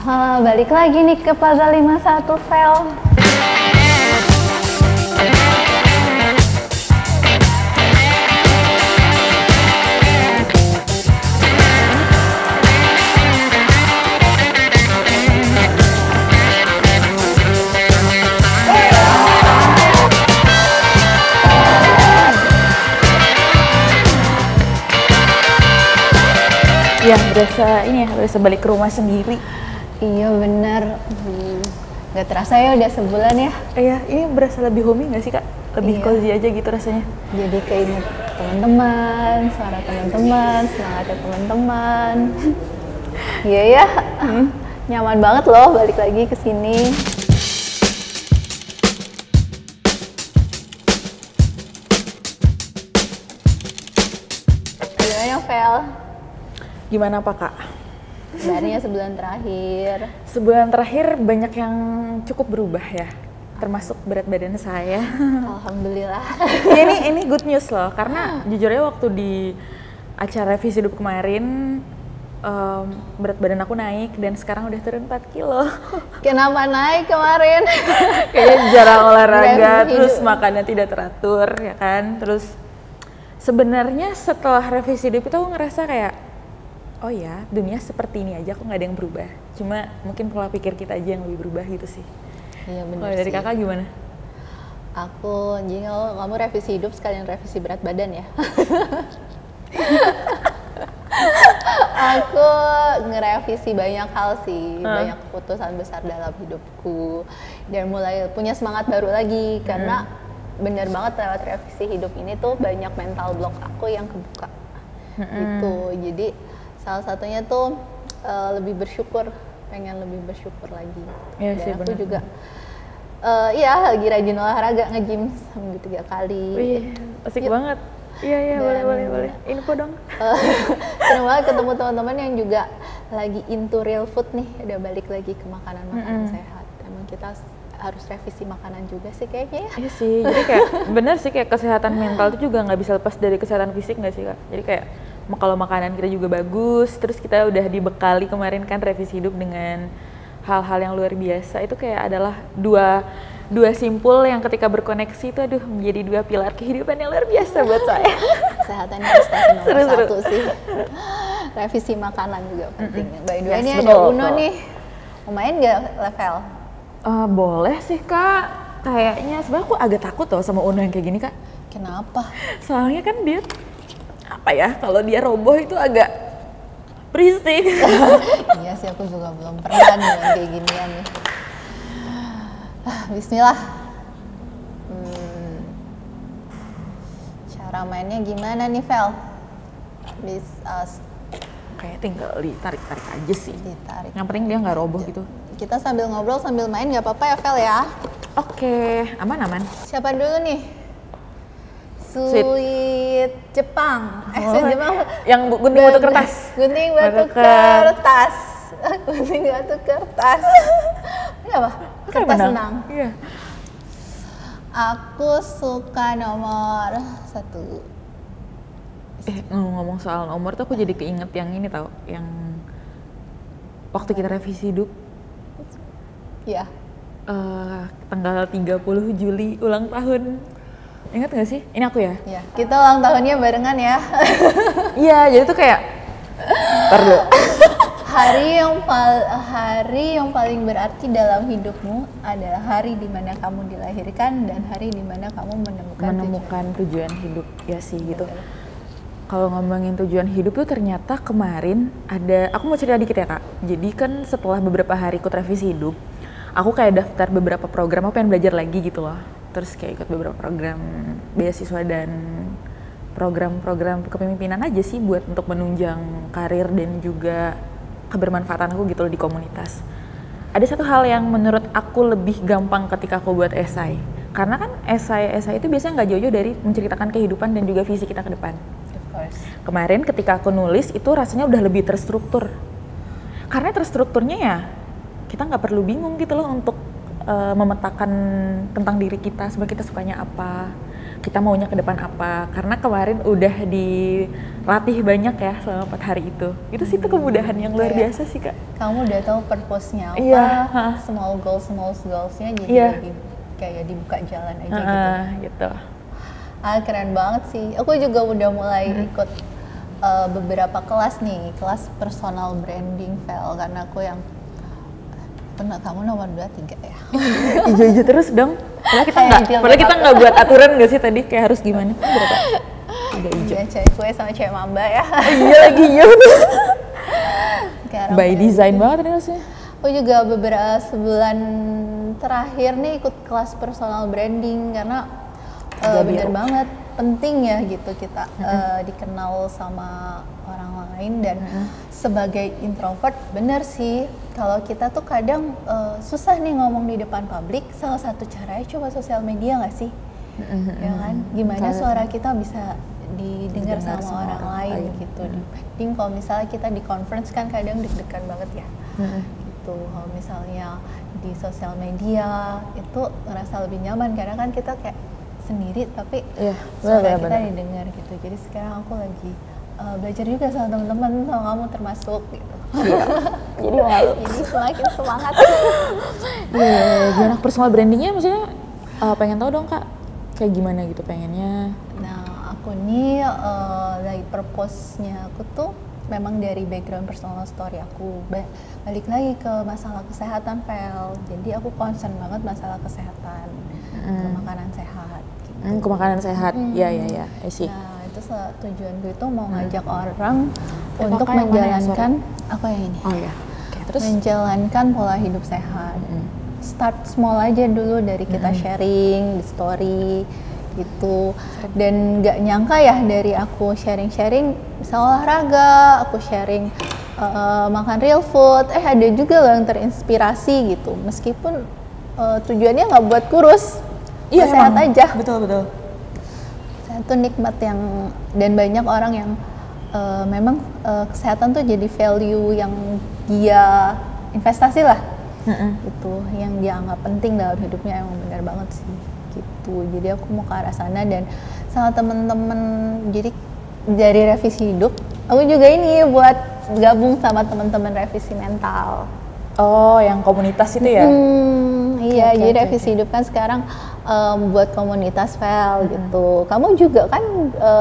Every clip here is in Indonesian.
Balik lagi nih ke Plaza 51 Vel. Ya, berasa balik ke rumah sendiri. Iya bener. Gak terasa ya udah sebulan ya. Iya, ini berasa lebih homey nggak sih Kak? Lebih Iya. cozy aja gitu rasanya. Jadi keinget teman-teman, suara teman-teman, semangatnya teman-teman. Iya ya, nyaman banget loh balik lagi ke sini. Gimana Vel? Gimana Pak Kak? Sebenarnya sebulan terakhir. Sebulan terakhir banyak yang cukup berubah ya, termasuk berat badan saya. Alhamdulillah. Ya, ini good news loh, karena jujurnya waktu di acara revisi hidup kemarin berat badan aku naik dan sekarang udah turun 4 kilo. Kenapa naik kemarin? Kayaknya jarang olahraga, Revisi terus hidup. makannya tidak teratur ya kan. Terus sebenarnya setelah revisi hidup itu aku ngerasa kayak, oh ya dunia seperti ini aja, kok nggak ada yang berubah. Cuma mungkin pola pikir kita aja yang lebih berubah gitu sih. Iya benar Kalau dari sih. kakak gimana? Aku, jadi kamu revisi hidup sekalian revisi berat badan ya? Aku ngerevisi banyak hal sih, banyak keputusan besar dalam hidupku. Dan mulai punya semangat baru lagi, karena bener banget lewat revisi hidup ini tuh banyak mental block aku yang kebuka. Gitu, jadi salah satunya tuh lebih bersyukur, pengen lebih bersyukur lagi. Iya Dan sih, aku benar. juga iya lagi rajin olahraga, nge-gym seminggu 3 kali. Wih, asik Yuk. banget. Iya, Dan- boleh. Info dong. Seneng banget ketemu teman-teman yang juga lagi into real food nih, udah balik lagi ke makanan-makanan sehat. Emang kita harus revisi makanan juga sih kayaknya ya. Iya sih, jadi kayak bener sih, kayak kesehatan mental itu juga nggak bisa lepas dari kesehatan fisik nggak sih Kak? Jadi kayak kalau makanan kita juga bagus, terus kita udah dibekali kemarin kan revisi hidup dengan hal-hal yang luar biasa, itu kayak adalah dua simpul yang ketika berkoneksi itu menjadi dua pilar kehidupan yang luar biasa buat saya. Kesehatan harus nomor Seru-seru. satu sih. Revisi makanan juga penting. By the way, Yes, ini ada betul, Uno betul. nih. Mau main nggak level? Boleh sih Kak, kayaknya sebenarnya aku agak takut loh sama Uno yang kayak gini Kak. Kenapa? Soalnya kan dia, apa ya, kalau dia roboh itu agak berisik. Iya sih, aku juga belum pernah nih yang kayak ginian nih. Bismillah. Cara mainnya gimana nih, Vel? Bisa Kayak tinggal ditarik-tarik aja sih. ditarik. Yang penting dia nggak roboh gitu. Kita sambil ngobrol sambil main nggak apa-apa ya, Vel ya? Oke, aman. Siapa dulu nih? Sweet Jepang. Sweet Jepang. Yang gunting batu kertas. Gunting batu Batu kertas. Gunting batu kertas. Ini apa? Kertas Menang. senang. Iya. Aku suka nomor 1. Ngomong soal nomor tuh aku jadi keinget yang ini tau, yang waktu kita revisi hidup Ya. tanggal 30 Juli ulang tahun. Ingat gak sih? Ini aku ya? Ya. Kita ulang tahunnya barengan ya. Iya, jadi tuh kayak perlu. hari yang paling berarti dalam hidupmu adalah hari di mana kamu dilahirkan dan hari di mana kamu menemukan tujuan hidup. Ya sih gitu. Kalau ngomongin tujuan hidup tuh ternyata kemarin aku mau cerita dikit ya Kak. Jadi kan setelah beberapa hari ikut revisi hidup, aku kayak daftar beberapa program, aku pengen belajar lagi gitu loh. Terus kayak ikut beberapa program beasiswa dan program-program kepemimpinan aja sih buat untuk menunjang karir dan juga kebermanfaatan aku gitu loh di komunitas. Ada satu hal yang menurut aku lebih gampang ketika aku buat esai. Karena kan esai itu biasanya nggak jauh-jauh dari menceritakan kehidupan dan juga visi kita ke depan. Of course. Kemarin ketika aku nulis itu rasanya udah lebih terstruktur. Karena terstrukturnya ya kita nggak perlu bingung gitu loh untuk memetakan tentang diri kita, sebenarnya kita sukanya apa, kita maunya ke depan apa. Karena kemarin udah dilatih banyak ya selama 4 hari itu sih tuh kemudahan yang luar biasa sih Kak. Kamu udah tahu purpose-nya apa, Iya, small goals-nya jadi Iya. lebih kayak dibuka jalan aja gitu. Keren banget sih. Aku juga udah mulai ikut beberapa kelas nih, kelas personal branding Vel, karena aku yang kamu nomor 2, 3 ya. Ijo terus dong. Padahal kita nggak buat aturan nggak sih tadi kayak harus gimana? Berapa? 3 ijo. Iya, cewek kue sama cewek mamba ya. Iya lagi iya. Sekarang By design banget nih maksudnya. Aku juga beberapa sebulan terakhir nih ikut kelas personal branding karena bener banget penting ya gitu kita dikenal sama orang lain dan sebagai introvert bener sih kalau kita tuh kadang susah nih ngomong di depan publik. Salah satu caranya coba sosial media nggak sih? Ya kan? Gimana suara kita bisa didengar sama orang lain gitu. Dibanding kalau misalnya kita di conference kan kadang deg-degan banget ya. Gitu. Kalau misalnya di sosial media itu ngerasa lebih nyaman karena kan kita kayak sendiri tapi suara kita didengar gitu. Jadi sekarang aku lagi belajar juga sama teman-teman, sama kamu termasuk gitu. Jadi malu. Jadi semakin semangat. Gimana personal brandingnya maksudnya pengen tahu dong Kak, kayak gimana gitu pengennya. Nah aku nih lagi purpose-nya aku tuh memang dari background personal story aku balik lagi ke masalah kesehatan Vel. Jadi aku concern banget masalah kesehatan, ke makanan sehat gitu. Ke makanan sehat, iya, I see. Nah itu tujuan gue itu mau ngajak orang untuk menjalankan apa yang ini? Oh ya. Terus menjalankan pola hidup sehat. Start small aja dulu dari kita sharing di story gitu. Dan nggak nyangka ya dari aku sharing bisa olahraga, aku sharing makan real food, ada juga loh yang terinspirasi gitu. Meskipun tujuannya nggak buat kurus, sehat aja. Betul. Itu nikmat yang dan banyak orang yang memang kesehatan tuh jadi value yang dia investasi lah gitu, yang dia anggap penting dalam hidupnya. Emang benar banget sih gitu. Jadi aku mau ke arah sana dan sama temen-temen, jadi dari revisi hidup aku juga ini buat gabung sama teman-teman revisi mental. Oh, yang komunitas itu ya? Iya, jadi revisi hidup kan sekarang buat komunitas Vel gitu. Kamu juga kan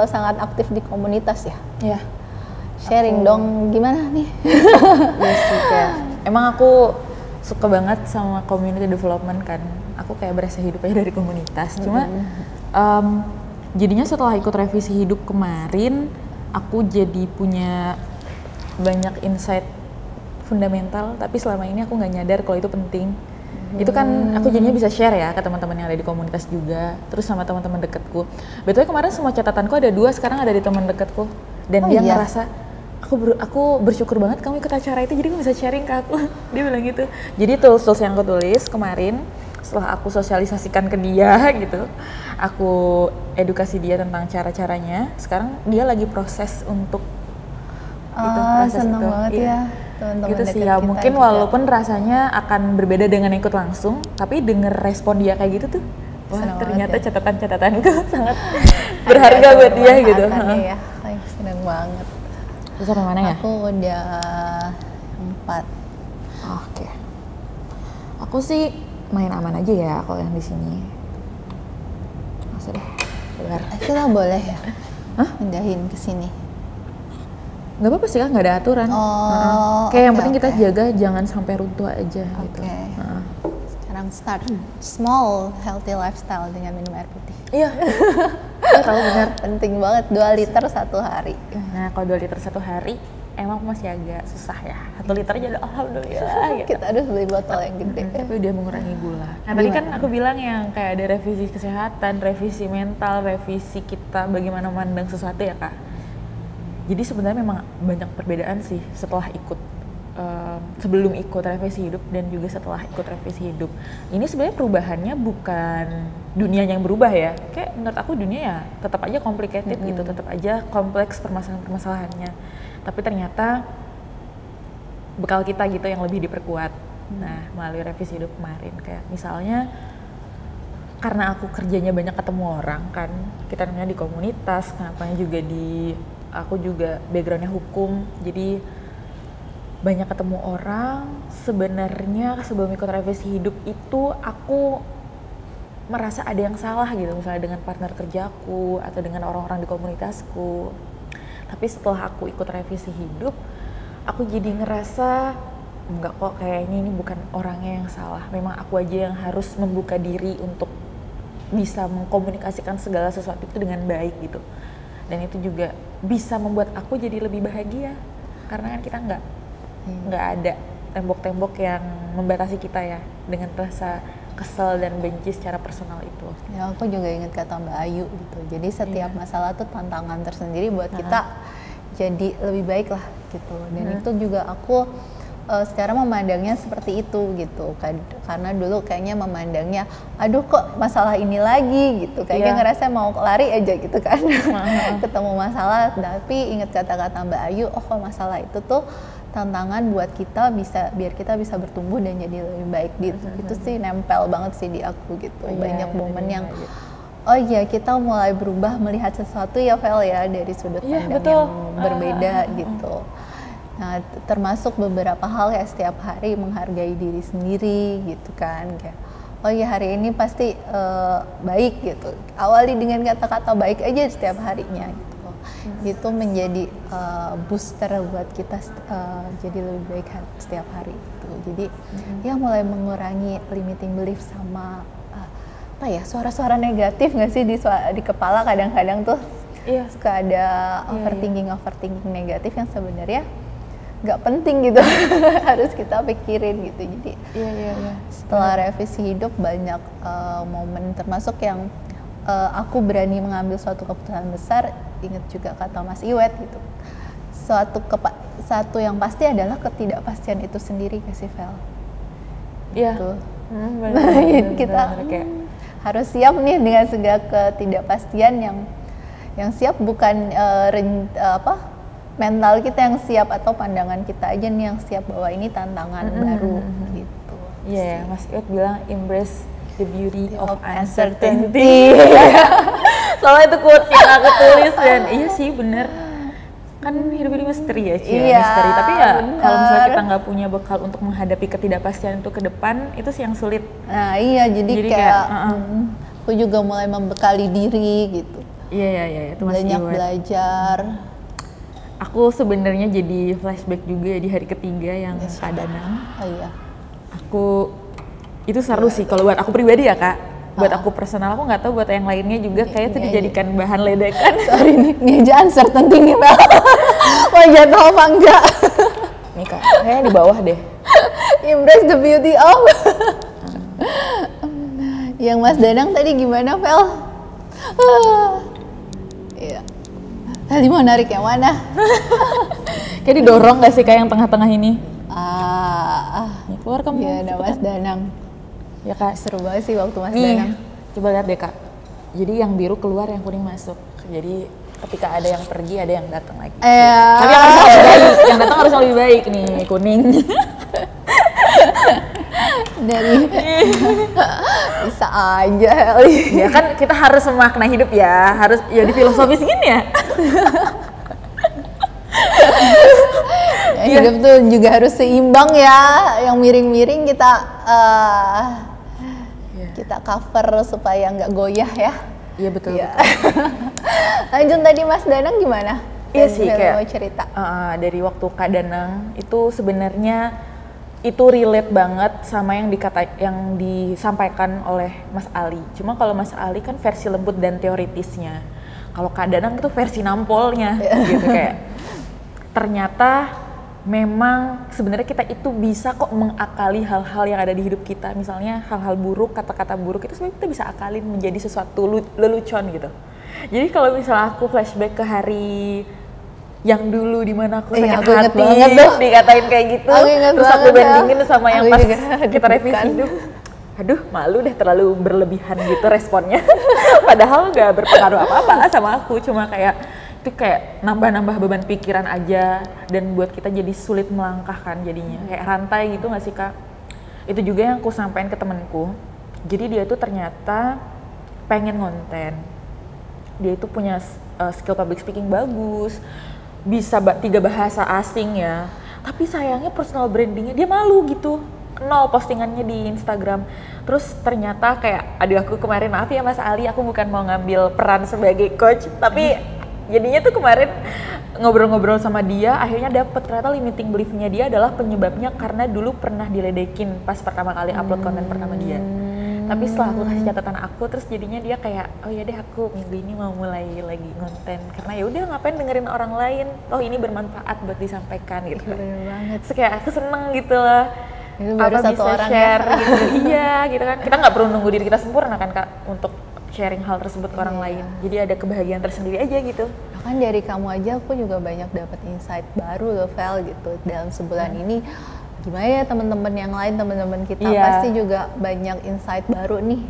sangat aktif di komunitas ya? Iya. Sharing dong, gimana nih? Iya sih, kayak emang aku suka banget sama community development kan. Aku kayak berasa hidupnya dari komunitas. Cuma jadinya setelah ikut revisi hidup kemarin, aku jadi punya banyak insight fundamental, tapi selama ini aku nggak nyadar kalau itu penting. Itu kan aku jadinya bisa share ya ke teman-teman yang ada di komunitas juga, terus sama teman-teman dekatku. Betulnya kemarin semua catatanku ada 2, sekarang ada di teman dekatku, dan dia ngerasa aku bersyukur banget kamu ikut acara itu, jadi kamu bisa sharing ke aku. Dia bilang gitu. Jadi tools yang aku tulis kemarin setelah aku sosialisasikan ke dia gitu, aku edukasi dia tentang cara-caranya. Sekarang dia lagi proses untuk seneng banget ya. Teman-teman gitu sih ya, mungkin juga. Walaupun rasanya akan berbeda dengan ikut langsung, tapi denger respon dia kayak gitu tuh, wah ternyata ya. Catatan-catatanku sangat berharga buat dia gitu. Ya. Seneng banget. Terus sampai mana ya? Aku udah 4. Oke. Aku sih main aman aja ya kalau yang di sini. Masa deh, keluar. Kita boleh ya? Pindahin ke sini. Gak apa-apa sih kan, gak ada aturan. Kayak yang penting kita jaga jangan sampai runtuh aja gitu. Sekarang start small healthy lifestyle dengan minum air putih. Iya. Kalau benar penting banget 2 liter 1 hari. Nah kalau 2 liter 1 hari emang masih agak susah ya. 1 liter aja udah alhamdulillah gitu. Kita harus beli botol yang gede. Tapi udah mengurangi gula. Nah tadi kan aku bilang yang kayak ada revisi kesehatan, revisi mental, revisi kita bagaimana memandang sesuatu ya Kak. Jadi sebenarnya memang banyak perbedaan sih setelah ikut, sebelum ikut revisi hidup dan juga setelah ikut revisi hidup. Ini sebenarnya perubahannya bukan dunia yang berubah ya. Kayak menurut aku dunia ya tetap aja complicated gitu, tetap aja kompleks permasalahan-permasalahannya. Tapi ternyata bekal kita gitu yang lebih diperkuat. Nah, melalui revisi hidup kemarin kayak misalnya karena aku kerjanya banyak ketemu orang kan, kita namanya di komunitas, kenapanya juga aku juga backgroundnya hukum, jadi banyak ketemu orang. Sebenarnya sebelum ikut revisi hidup itu aku merasa ada yang salah gitu, misalnya dengan partner kerjaku atau dengan orang-orang di komunitasku. Tapi setelah aku ikut revisi hidup, aku jadi ngerasa enggak kok, kayaknya ini bukan orangnya yang salah, memang aku aja yang harus membuka diri untuk bisa mengkomunikasikan segala sesuatu itu dengan baik gitu. Dan itu juga bisa membuat aku jadi lebih bahagia karena kan kita nggak ada tembok-tembok yang membatasi kita ya dengan rasa kesel dan benci secara personal itu. Ya, aku juga ingat kata Mbak Ayu gitu. Jadi setiap masalah tuh tantangan tersendiri buat kita jadi lebih baik lah gitu. Dan itu juga aku sekarang memandangnya seperti itu gitu. Karena dulu kayaknya memandangnya, aduh kok masalah ini lagi gitu. Kayaknya ngerasa mau lari aja gitu kan. Ketemu masalah, tapi ingat kata-kata Mbak Ayu, oh kok masalah itu tuh tantangan buat kita biar kita bisa bertumbuh dan jadi lebih baik gitu. Itu sih nempel banget sih di aku gitu. Banyak momen yang oh iya, kita mulai berubah melihat sesuatu ya Vel ya, dari sudut pandang yang berbeda gitu. Nah, termasuk beberapa hal ya, setiap hari menghargai diri sendiri gitu kan, kayak oh iya hari ini pasti baik gitu. Awali dengan kata-kata baik aja setiap harinya gitu. Itu menjadi booster buat kita jadi lebih baik setiap hari gitu. Jadi ya mulai mengurangi limiting belief sama apa ya, suara-suara negatif nggak sih di kepala kadang-kadang tuh suka ada overthinking negatif yang sebenarnya nggak penting gitu. Harus kita pikirin gitu. Jadi setelah revisi hidup banyak momen, termasuk yang aku berani mengambil suatu keputusan besar. Ingat juga kata Mas Iwet gitu, satu yang pasti adalah ketidakpastian itu sendiri ke si Vel. Gitu. Kita harus siap nih dengan segala ketidakpastian, yang siap bukan mental kita yang siap atau pandangan kita aja nih yang siap bahwa ini tantangan baru gitu. Iya, Mas Iwet bilang embrace the beauty of uncertainty. Soalnya itu quotes yang aku tulis dan iya sih bener. Kan hidup ini misteri ya, misteri. Tapi ya kalau misalnya kita nggak punya bekal untuk menghadapi ketidakpastian itu ke depan, itu sih yang sulit. Nah iya, jadi kayak aku juga mulai membekali diri gitu. Iya, itu Mas banyak Iwet. Belajar. Aku sebenarnya jadi flashback juga di hari ketiga yang Kak Danang. Oh iya. Aku itu seru sih kalau buat aku pribadi ya Kak. Buat aku personal, aku nggak tahu buat yang lainnya juga kayak itu dijadikan bahan ledekan. Sorry nih aja uncertainty nih Mel. Wah jatuh apa enggak? Nih Kak, kayaknya di bawah deh. Embrace the beauty of. Yang Mas Danang tadi gimana Vel? Iya. Tadi mau narik yang mana? Kayak didorong nggak sih kayak yang tengah-tengah ini? Nih, keluar kamu. Iya, ada Mas Danang. Ya Kak, seru banget sih waktu Mas nih, Danang. Coba lihat deh Kak. Jadi yang biru keluar, yang kuning masuk. Jadi ketika ada yang pergi, ada yang datang lagi. Tapi yang harus lebih baik. Yang datang harus lebih baik nih, kuning. Dari bisa aja. Ya kan kita harus memaknai hidup ya, harus ya di filosofis gini ya. Hidup tuh juga harus seimbang ya, yang miring-miring kita kita cover supaya nggak goyah ya. Iya betul. Lanjut tadi Mas Danang gimana? Iya sih kayak mau cerita. Dari waktu Kak Danang itu sebenarnya itu relate banget sama yang disampaikan oleh Mas Ali. Cuma kalau Mas Ali kan versi lembut dan teoritisnya. Kalau Kak Danang itu versi nampolnya gitu kayak. Ternyata memang sebenarnya kita itu bisa kok mengakali hal-hal yang ada di hidup kita. Misalnya hal-hal buruk, kata-kata buruk itu sebenarnya kita bisa akalin menjadi sesuatu lelucon gitu. Jadi kalau misalnya aku flashback ke hari yang dulu dimana aku sakit hati, dikatain kayak gitu, terus aku bandingin sama yang pas kita revisi hidup. Aduh, malu deh, terlalu berlebihan gitu responnya. Padahal gak berpengaruh apa-apa sama aku, cuma kayak itu kayak nambah-nambah beban pikiran aja dan buat kita jadi sulit melangkah kan jadinya. Kayak rantai gitu gak sih Kak? Itu juga yang aku sampaikan ke temenku. Jadi dia tuh ternyata pengen konten. Dia itu punya skill public speaking bagus, bisa 3 bahasa asing ya. Tapi sayangnya personal brandingnya dia malu gitu. Nol postingannya di Instagram. Terus ternyata kayak, aduh aku kemarin maaf ya Mas Ali, aku bukan mau ngambil peran sebagai coach, tapi jadinya tuh kemarin ngobrol-ngobrol sama dia, akhirnya dapet ternyata limiting belief-nya dia adalah penyebabnya karena dulu pernah diledekin pas pertama kali upload konten pertama dia. Tapi setelah aku kasih catatan aku, terus jadinya dia kayak, oh ya deh aku minggu ini mau mulai lagi konten karena ya udah ngapain dengerin orang lain, oh ini bermanfaat buat disampaikan gitu. Bener banget. Terus kayak aku seneng gitu lah. Itu baru apa satu bisa orang share ya. gitu. Iya gitu kan, kita nggak perlu nunggu diri kita sempurna kan Kak untuk sharing hal tersebut ke orang lain, jadi ada kebahagiaan tersendiri aja gitu. Bahkan dari kamu aja aku juga banyak dapat insight baru loh Vel gitu dalam sebulan ini. Gimana ya teman-teman yang lain, teman-teman kita pasti juga banyak insight baru nih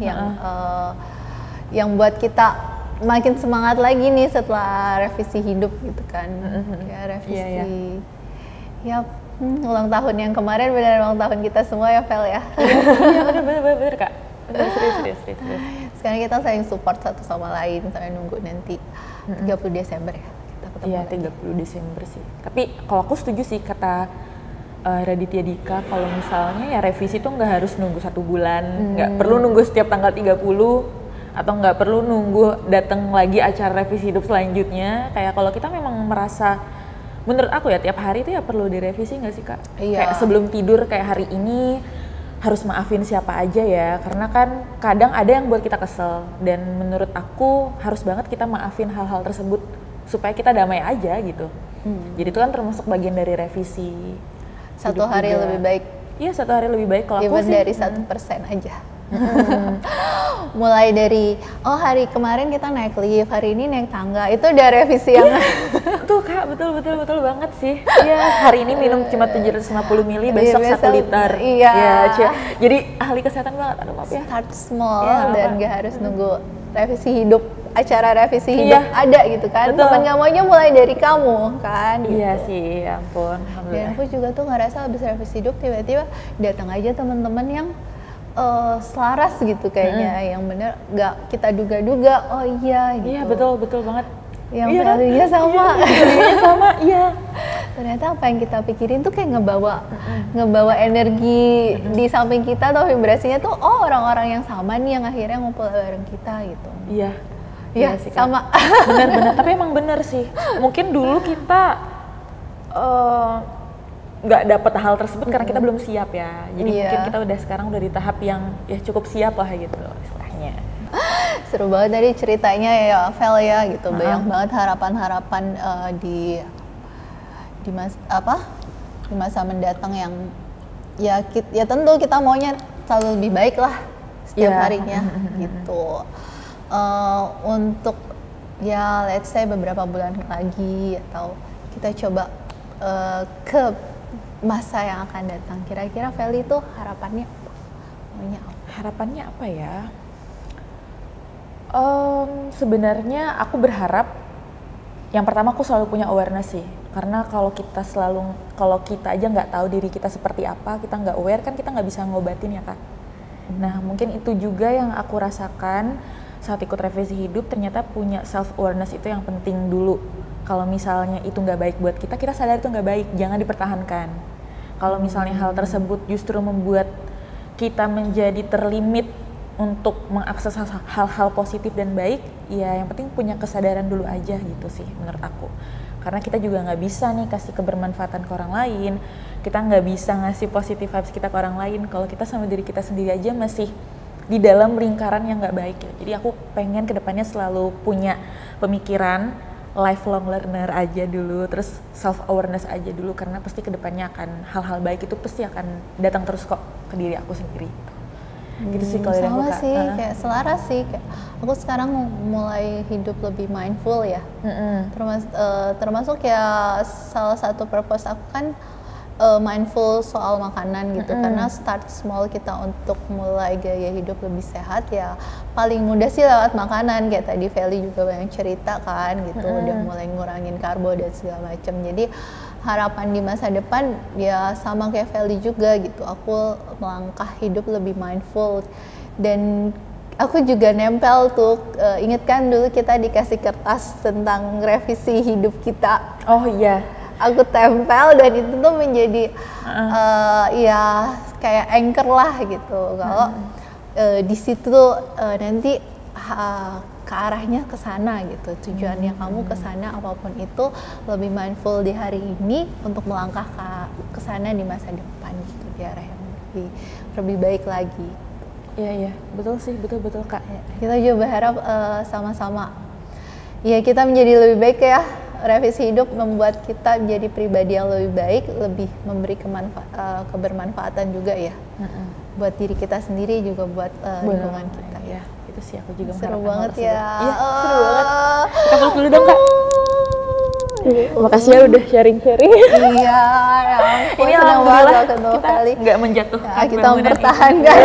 yang buat kita makin semangat lagi nih setelah revisi hidup gitu kan. Ya revisi ya ulang tahun yang kemarin benar ulang tahun kita semua ya Vel ya. Iya bener Kak. Serius. Sekarang kita saling support satu sama lain sampai nunggu nanti 30 Desember ya kita ketemu. Iya 30 Desember sih. Tapi kalau aku setuju sih kata Raditya Dika, kalau misalnya ya revisi tuh nggak harus nunggu 1 bulan, nggak perlu nunggu setiap tanggal 30 atau nggak perlu nunggu datang lagi acara revisi hidup selanjutnya. Kayak kalau kita memang merasa, menurut aku ya tiap hari itu ya perlu direvisi nggak sih Kak? Iya. Kayak sebelum tidur kayak hari ini harus maafin siapa aja ya, karena kan kadang ada yang buat kita kesel dan menurut aku harus banget kita maafin hal-hal tersebut supaya kita damai aja gitu. Jadi itu kan termasuk bagian dari revisi. Satu hari juga lebih baik. Iya 1 hari lebih baik kalau aku sih. Dari 1% aja. Mulai dari hari kemarin kita naik lift, hari ini naik tangga, itu udah revisi yang tuh Kak, betul banget sih. Iya, hari ini minum cuma 750 ml, besok 1 liter. Iya. Ya, jadi ahli kesehatan banget, aduh maaf ya. Start small dan gak harus nunggu revisi hidup, acara revisi hidup ada gitu kan. Teman kamu aja mulai dari kamu kan. Gitu. Iya sih, ya ampun. Dan aku juga tuh ngerasa habis revisi hidup tiba-tiba datang aja teman-teman yang selaras gitu kayaknya, yang bener gak kita duga-duga, oh iya gitu. Iya betul banget. Yang value-nya sama. Value-nya sama, iya. Ternyata apa yang kita pikirin tuh kayak ngebawa energi di samping kita atau vibrasinya tuh orang-orang yang sama nih yang akhirnya ngumpul bareng kita gitu. Iya. Iya sih, sama. Bener, tapi emang bener sih. Mungkin dulu kita nggak dapet hal tersebut karena kita belum siap ya. Jadi mungkin kita sekarang udah di tahap yang ya cukup siap lah gitu istilahnya. Seru banget tadi ceritanya ya Vel ya gitu. Banyak banget harapan-harapan di masa mendatang yang ya tentu kita maunya selalu lebih baik lah setiap harinya gitu. Untuk ya let's say beberapa bulan lagi atau kita coba ke masa yang akan datang, kira-kira Feli itu harapannya apa? Maunya apa? Harapannya apa ya? Sebenarnya aku berharap yang pertama aku selalu punya awareness sih, karena kalau kita aja nggak tahu diri kita seperti apa, kita nggak aware kan kita nggak bisa ngobatin ya Kak. Nah mungkin itu juga yang aku rasakan saat ikut revisi hidup, ternyata punya self awareness itu yang penting dulu. Kalau misalnya itu nggak baik buat kita, kita sadar itu nggak baik, jangan dipertahankan. Kalau misalnya hal tersebut justru membuat kita menjadi terlimit untuk mengakses hal-hal positif dan baik, ya yang penting punya kesadaran dulu aja gitu sih menurut aku. Karena kita juga nggak bisa nih kasih kebermanfaatan ke orang lain, kita nggak bisa ngasih positive vibes kita ke orang lain kalau kita sama diri kita sendiri aja masih di dalam lingkaran yang nggak baik ya. Jadi aku pengen kedepannya selalu punya pemikiran lifelong learner aja dulu, terus self awareness aja dulu, karena pasti kedepannya akan hal-hal baik itu pasti akan datang terus kok ke diri aku sendiri. Gitu sih kalau dari aku Kak. Sih, kayak selaras sih. Kayak aku sekarang mulai hidup lebih mindful ya. Termasuk ya salah satu purpose aku kan mindful soal makanan gitu, karena start small kita untuk mulai gaya hidup lebih sehat ya paling mudah sih lewat makanan. Kayak tadi Feli juga banyak cerita kan gitu, udah mulai ngurangin karbo dan segala macam. Jadi harapan di masa depan ya sama kayak Feli juga gitu. Aku melangkah hidup lebih mindful, dan aku juga nempel tuh, inget kan dulu kita dikasih kertas tentang revisi hidup kita. Oh iya. Aku tempel, dan itu tuh menjadi ya kayak anchor lah gitu. Kalau di situ nanti ke arahnya ke sana gitu, tujuannya kamu ke sana apapun itu, lebih mindful di hari ini untuk melangkah ke sana di masa depan gitu, di arah yang lebih baik lagi. Iya, betul sih, betul Kak. Kita juga berharap sama-sama ya kita menjadi lebih baik ya. Revisi hidup membuat kita menjadi pribadi yang lebih baik, lebih memberi kebermanfaatan juga ya. Buat diri kita sendiri, juga buat lingkungan kita ya. Itu sih aku juga seru banget ya. Iya, seru banget. Kita peluk dulu dong Kak. Makasih ya udah sharing-sharing. Iya, ya ampun, ini senang banget alhamdulillah kita nggak menjatuhkan ya, kita mempertahankan.